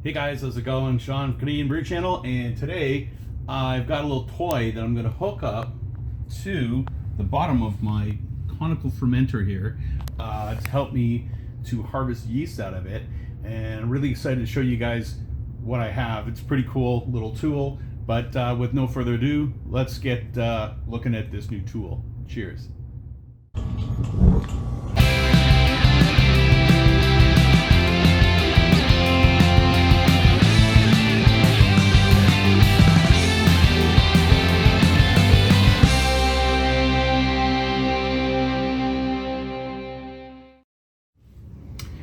Hey guys, how's it going? Sean from Canadian Brew Channel, and today I've got a little toy that I'm going to hook up to the bottom of my conical fermenter here to help me to harvest yeast out of it. And I'm really excited to show you guys what I have. It's a pretty cool little tool, but with no further ado, let's get looking at this new tool. Cheers.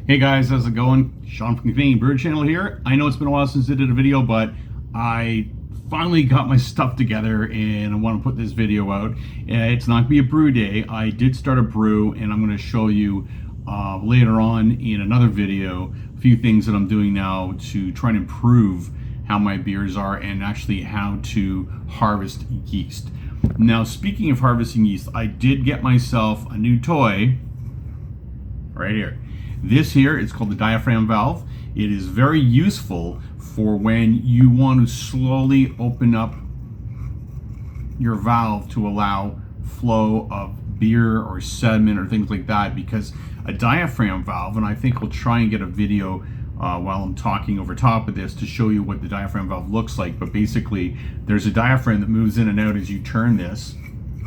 Hey guys, how's it going? Sean from the Canadian Brew Channel here. I know it's been a while since I did a video, but I finally got my stuff together and I want to put this video out. It's not going to be a brew day. I did start a brew and I'm going to show you later on in another video a few things that I'm doing now to try and improve how my beers are and actually how to harvest yeast. Now, speaking of harvesting yeast, I did get myself a new toy right here. This here is called the diaphragm valve. It is very useful for when you want to slowly open up your valve to allow flow of beer or sediment or things like that, because a diaphragm valve, and I think I'll try and get a video while I'm talking over top of this to show you what the diaphragm valve looks like, but basically there's a diaphragm that moves in and out as you turn this,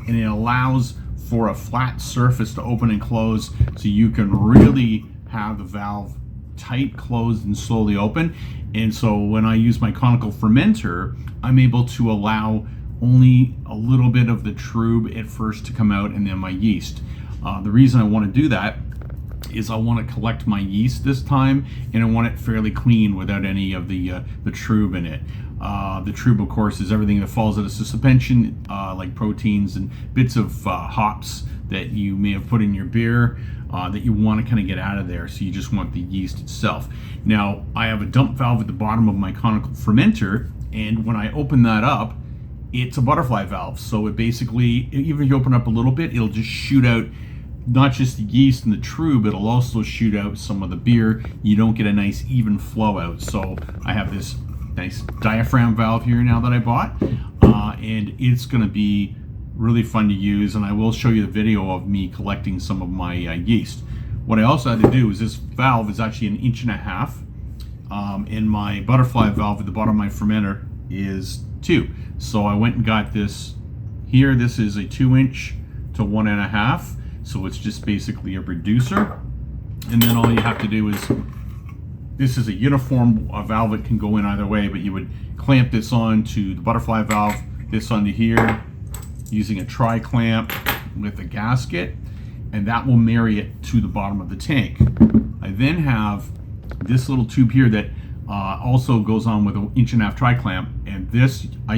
and it allows for a flat surface to open and close so you can really have the valve tight, closed, and slowly open. And so when I use my conical fermenter, I'm able to allow only a little bit of the trub at first to come out and then my yeast. The reason I want to do that is I want to collect my yeast this time, and I want it fairly clean without any of the trub in it. The trub, of course, is everything that falls out of suspension, like proteins and bits of hops that you may have put in your beer that you want to kind of get out of there. So you just want the yeast itself. Now, I have a dump valve at the bottom of my conical fermenter, and when I open that up, it's a butterfly valve. So it basically, even if you open up a little bit, it'll just shoot out not just the yeast and the trub, it'll also shoot out some of the beer. You don't get a nice even flow out. So I have this nice diaphragm valve here now that I bought, and it's going to be really fun to use, and I will show you the video of me collecting some of my yeast. What I also had to do is, this valve is actually 1.5 inches, and my butterfly valve at the bottom of my fermenter is 2. So I went and got this here. This is a 2-inch to 1.5, so it's just basically a reducer. And then all you have to do is, this is a uniform valve that can go in either way, but you would clamp this on to the butterfly valve, this onto here, using a tri-clamp with a gasket, and that will marry it to the bottom of the tank. I then have this little tube here that also goes on with an 1.5-inch tri-clamp, and this I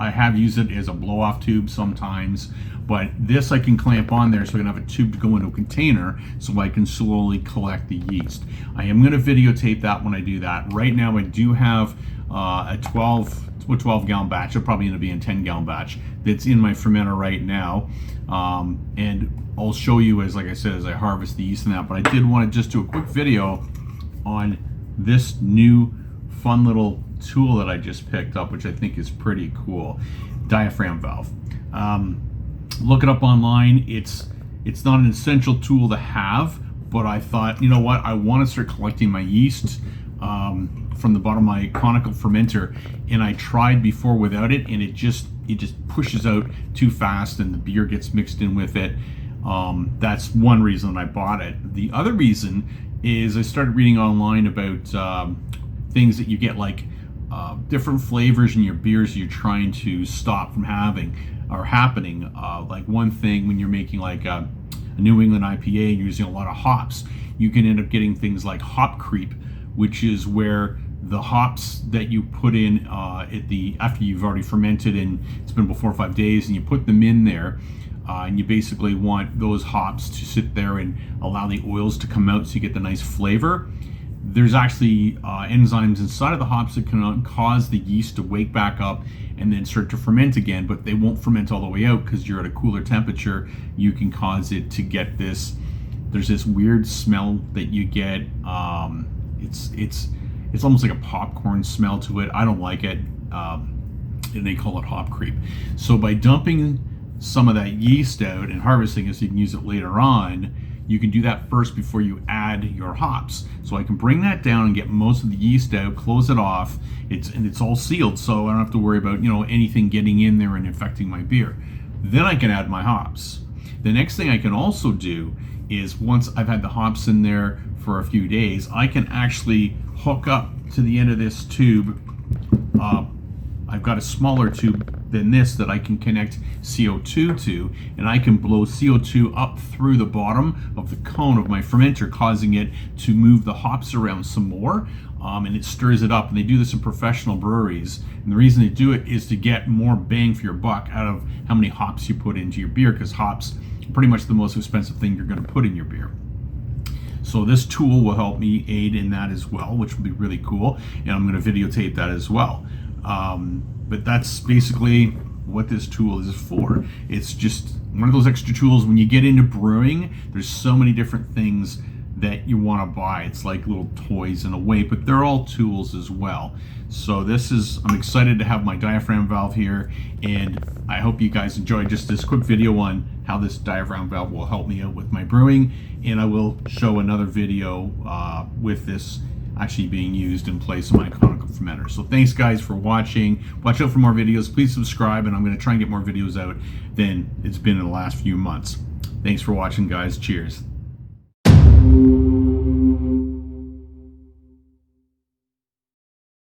have used it as a blow-off tube sometimes, but this I can clamp on there so I can have a tube to go into a container so I can slowly collect the yeast. I am going to videotape that when I do that. Right now I do have a 12-gallon batch. It'll probably end up being a 10-gallon batch that's in my fermenter right now, and I'll show you as I said, as I harvest the yeast and that. But I did want to just do a quick video on this new fun little tool that I just picked up, which I think is pretty cool. Diaphragm valve. Look it up online. It's not an essential tool to have, but I thought, you know what, I want to start collecting my yeast from the bottom of my conical fermenter, and I tried before without it, and it just pushes out too fast and the beer gets mixed in with it. That's one reason I bought it. The other reason is I started reading online about things that you get, like different flavors in your beers you're trying to stop from having or happening. Like one thing, when you're making like a New England IPA and you're using a lot of hops, you can end up getting things like hop creep, which is where the hops that you put in after you've already fermented and it's been about 4 or 5 days, and you put them in there, and you basically want those hops to sit there and allow the oils to come out so you get the nice flavor. There's actually enzymes inside of the hops that can cause the yeast to wake back up and then start to ferment again, but they won't ferment all the way out because you're at a cooler temperature. You can cause it to get this, there's this weird smell that you get. It's it's almost like a popcorn smell to it. I don't like it. And they call it hop creep. So by dumping some of that yeast out and harvesting it so you can use it later on, you can do that first before you add your hops. So I can bring that down and get most of the yeast out, close it off. It's all sealed, so I don't have to worry about, you know, anything getting in there and infecting my beer. Then I can add my hops. The next thing I can also do is, once I've had the hops in there for a few days, I can actually hook up to the end of this tube. I've got a smaller tube than this that I can connect CO2 to, and I can blow CO2 up through the bottom of the cone of my fermenter, causing it to move the hops around some more, and it stirs it up. And they do this in professional breweries, and the reason they do it is to get more bang for your buck out of how many hops you put into your beer, because hops are pretty much the most expensive thing you're going to put in your beer. So this tool will help me aid in that as well, which will be really cool, and I'm going to videotape that as well. But that's basically what this tool is for. It's just one of those extra tools. When you get into brewing, there's so many different things that you want to buy. It's like little toys in a way, but they're all tools as well. So I'm excited to have my diaphragm valve here, and I hope you guys enjoyed just this quick video on how this diaphragm valve will help me out with my brewing, and I will show another video with this actually being used in place of my conical fermenter. So thanks guys for watching. Watch out for more videos. Please subscribe, and I'm going to try and get more videos out than it's been in the last few months. Thanks for watching, guys. Cheers.